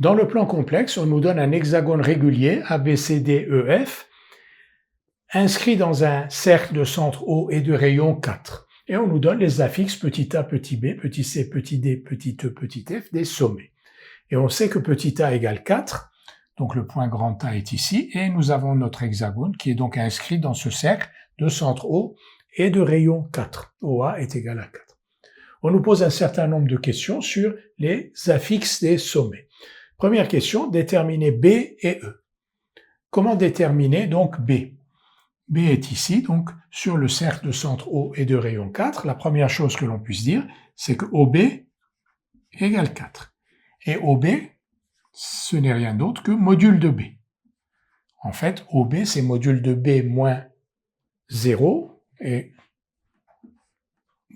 Dans le plan complexe, on nous donne un hexagone régulier ABCDEF inscrit dans un cercle de centre O et de rayon 4. Et on nous donne les affixes petit a, petit b, petit c, petit d, petit e, petit f des sommets. Et on sait que petit a égale 4, donc le point grand A est ici, et nous avons notre hexagone qui est donc inscrit dans ce cercle de centre O et de rayon 4. OA est égal à 4. On nous pose un certain nombre de questions sur les affixes des sommets. Première question, déterminer B et E. Comment déterminer donc B? B est ici, donc sur le cercle de centre O et de rayon 4. La première chose que l'on puisse dire, c'est que OB égale 4. Et OB, ce n'est rien d'autre que module de B. En fait, OB, c'est module de B moins 0, et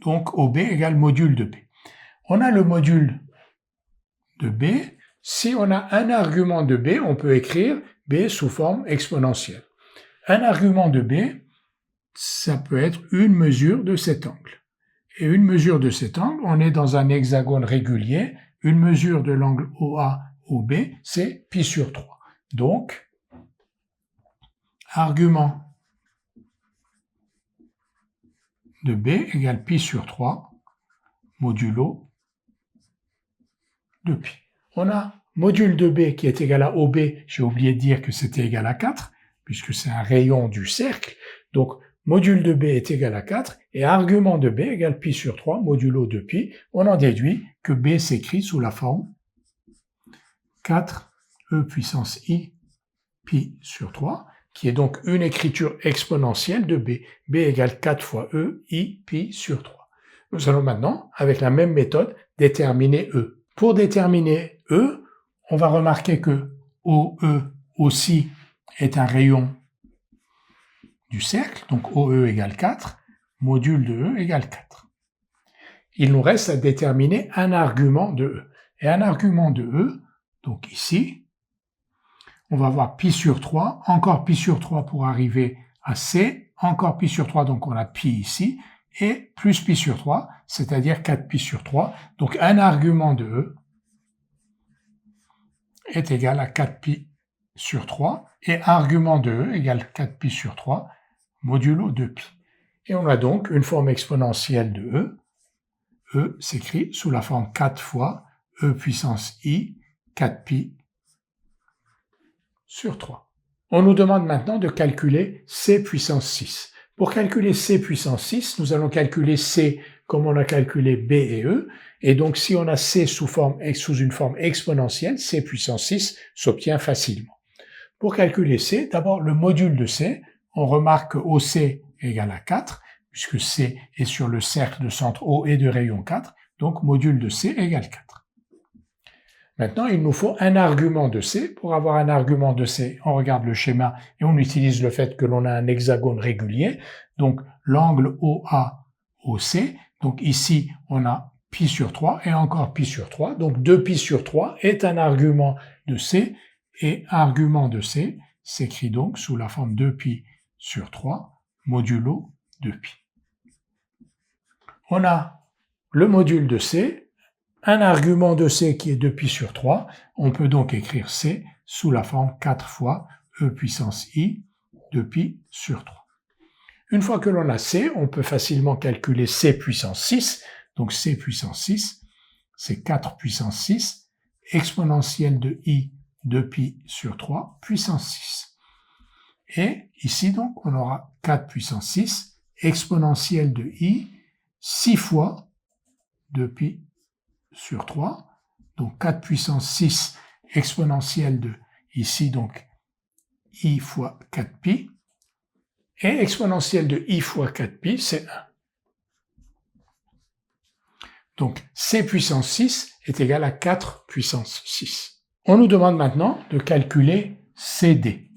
donc OB égale module de B. On a le module de B. Si on a un argument de B, on peut écrire B sous forme exponentielle. Un argument de B, ça peut être une mesure de cet angle. Et une mesure de cet angle, on est dans un hexagone régulier, une mesure de l'angle OA-OB, c'est pi sur 3. Donc, argument de B égale pi sur 3, modulo de pi. On a module de B qui est égal à OB, j'ai oublié de dire que c'était égal à 4, puisque c'est un rayon du cercle, donc module de B est égal à 4, et argument de B égale pi sur 3, modulo de pi, on en déduit que B s'écrit sous la forme 4e puissance i pi sur 3, qui est donc une écriture exponentielle de B. B égale 4 fois e i pi sur 3. Nous allons maintenant, avec la même méthode, déterminer E. Pour déterminer E, on va remarquer que OE aussi est un rayon du cercle, donc OE égale 4, module de E égale 4. Il nous reste à déterminer un argument de E. Et un argument de E, donc ici, on va avoir pi sur 3, encore pi sur 3 pour arriver à C, encore pi sur 3, donc on a pi ici, et plus pi sur 3, c'est-à-dire 4 pi sur 3. Donc un argument de E est égal à 4 pi sur 3, et argument de E égale 4 pi sur 3, modulo 2 pi. Et on a donc une forme exponentielle de E. E s'écrit sous la forme 4 fois E puissance i, 4 pi sur 3. On nous demande maintenant de calculer C puissance 6. Pour calculer C puissance 6, nous allons calculer C comme on a calculé B et E, et donc si on a C sous une forme exponentielle, C puissance 6 s'obtient facilement. Pour calculer C, d'abord le module de C, on remarque que OC égale à 4, puisque C est sur le cercle de centre O et de rayon 4, donc module de C égale 4. Maintenant, il nous faut un argument de C. Pour avoir un argument de C, on regarde le schéma et on utilise le fait que l'on a un hexagone régulier, donc l'angle OA-OC, donc ici on a pi sur 3 et encore pi sur 3, donc 2 pi sur 3 est un argument de C, et argument de C s'écrit donc sous la forme 2 pi sur 3, modulo 2 pi. On a le module de C, un argument de C qui est 2 pi sur 3, on peut donc écrire C sous la forme 4 fois E puissance i, 2 pi sur 3. Une fois que l'on a C, on peut facilement calculer C puissance 6, donc C puissance 6, c'est 4 puissance 6, exponentielle de i, 2 pi sur 3, puissance 6. Et ici donc, on aura 4 puissance 6, exponentielle de i, 6 fois 2 pi sur 3, donc 4 puissance 6 exponentielle de ici, donc i fois 4 pi, et exponentielle de i fois 4 pi, c'est 1. Donc C puissance 6 est égal à 4 puissance 6. On nous demande maintenant de calculer CD.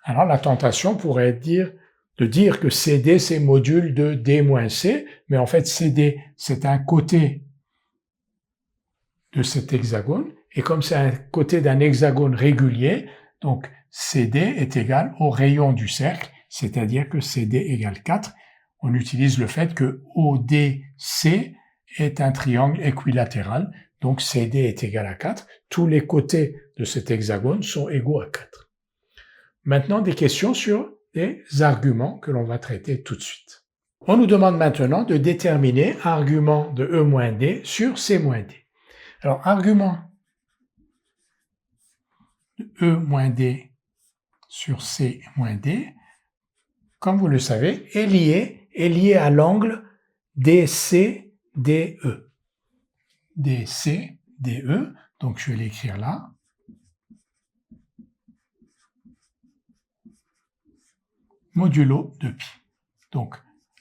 Alors la tentation pourrait être de dire que CD c'est module de D moins C, mais en fait CD c'est un côté de cet hexagone, et comme c'est un côté d'un hexagone régulier, donc CD est égal au rayon du cercle, c'est-à-dire que CD égale 4. On utilise le fait que ODC est un triangle équilatéral, Donc CD est égal à 4. Tous les côtés de cet hexagone sont égaux à 4. Maintenant, des questions sur les arguments que l'on va traiter tout de suite. On nous demande maintenant de déterminer argument de E-D sur C-D. Alors, argument de E-D sur C-D, comme vous le savez, est lié à l'angle DCDE. DCDE, donc je vais l'écrire là. Modulo de pi. Donc,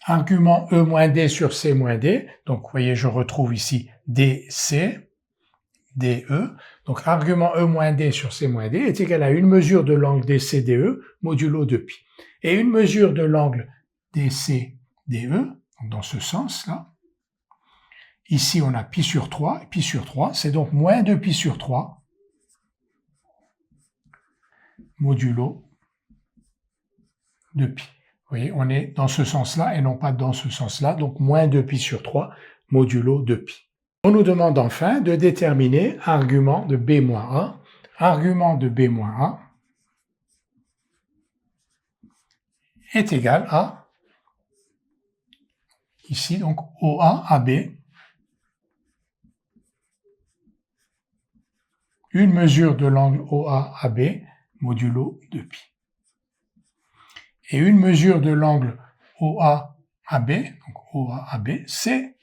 argument E-D sur C-D, donc vous voyez, je retrouve ici DC, DE. Donc, argument E-D sur C-D est égal à une mesure de l'angle DCDE modulo de pi. Et une mesure de l'angle DCDE, dans ce sens-là, ici on a pi sur 3, pi sur 3, c'est donc moins de pi sur 3 modulo de pi. Vous voyez, on est dans ce sens-là et non pas dans ce sens-là, donc moins de pi sur 3 modulo de pi. On nous demande enfin de déterminer argument de B-A. Argument de B-A est égal à, ici donc OA AB, une mesure de l'angle OA AB modulo de pi. Et une mesure de l'angle OAAB, donc OAAB, c'est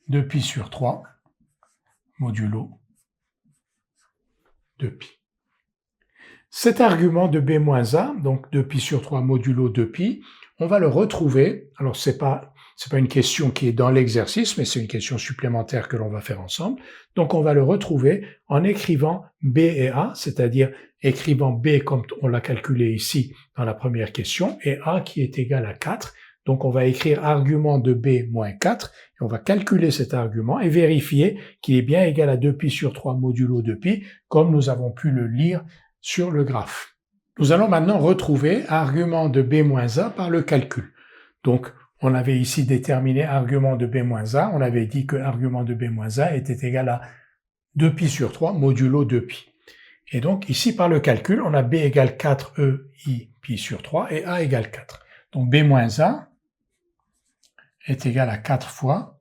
2 pi sur 3 modulo de pi. Cet argument de B-A, donc 2 pi sur 3 modulo 2 pi, on va le retrouver, alors c'est pas une question qui est dans l'exercice, mais c'est une question supplémentaire que l'on va faire ensemble. Donc on va le retrouver en écrivant B et A, c'est-à-dire écrivant B comme on l'a calculé ici dans la première question, et A qui est égal à 4. Donc on va écrire argument de B moins 4, et on va calculer cet argument et vérifier qu'il est bien égal à 2 pi sur 3 modulo 2 pi, comme nous avons pu le lire sur le graphe. Nous allons maintenant retrouver argument de B moins A par le calcul. Donc on avait ici déterminé argument de B moins A, on avait dit que argument de B moins A était égal à 2 pi sur 3 modulo 2 pi. Et donc ici par le calcul, on a B égale 4 E I pi sur 3 et A égale 4. Donc B moins A est égal à 4 fois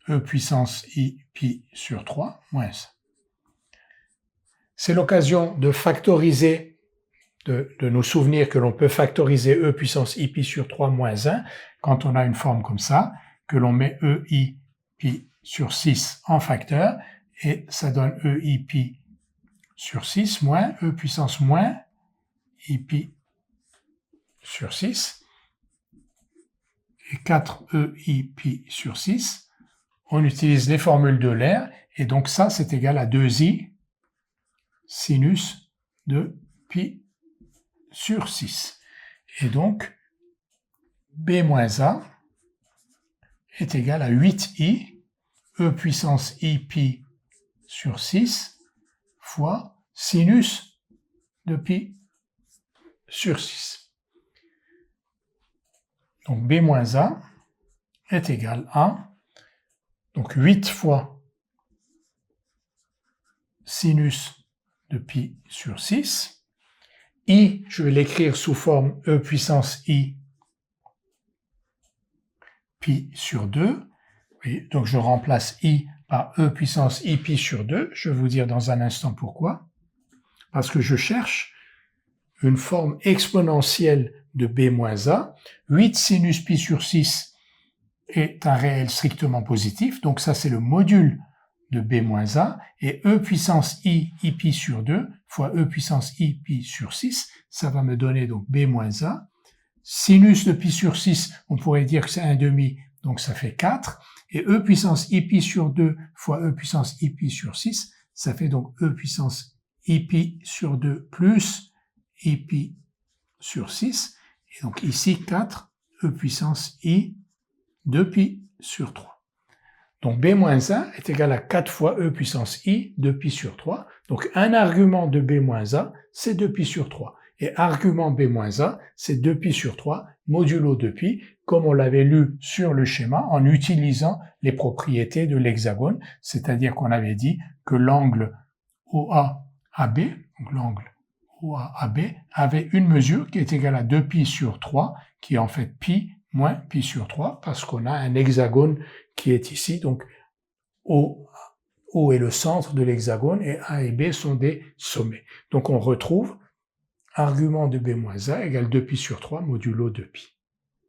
E puissance I pi sur 3 moins 1. C'est l'occasion de factoriser, de nous souvenir que l'on peut factoriser E puissance I pi sur 3 moins 1 quand on a une forme comme ça, que l'on met E I pi sur 6 en facteur, et ça donne E I pi sur 6 moins E puissance moins I pi sur 6, et 4 E I pi sur 6. On utilise les formules d'Euler, et donc ça c'est égal à 2i sinus de pi sur 6. Et donc, B moins A est égal à 8i, E puissance I pi sur 6, fois sinus de pi sur 6. Donc, B moins A est égal à, donc 8 fois sinus de pi sur 6. I, je vais l'écrire sous forme E puissance I pi sur 2. Oui, donc je remplace I par E puissance I pi sur 2. Je vais vous dire dans un instant pourquoi. Parce que je cherche une forme exponentielle de B moins A. 8 sinus pi sur 6 est un réel strictement positif. Donc ça, c'est le module de B moins A, et E puissance I pi sur 2 fois E puissance I pi sur 6, ça va me donner donc B moins A. Sinus de pi sur 6, on pourrait dire que c'est 1/2, donc ça fait 4, et E puissance I pi sur 2 fois E puissance I pi sur 6, ça fait donc E puissance I pi sur 2 plus I pi sur 6, et donc ici 4 E puissance I 2 pi sur 3. Donc B moins 1 est égal à 4 fois E puissance I 2 pi sur 3. Donc un argument de B moins A, c'est 2 pi sur 3. Et argument b-a, c'est 2π sur 3 modulo 2π, comme on l'avait lu sur le schéma en utilisant les propriétés de l'hexagone, c'est-à-dire qu'on avait dit que l'angle OA-AB, donc l'angle OA-AB, avait une mesure qui est égale à 2π sur 3, qui est en fait π moins π sur 3, parce qu'on a un hexagone qui est ici, donc O est le centre de l'hexagone et A et B sont des sommets. Donc on retrouve argument de b-a égale 2π sur 3 modulo 2π.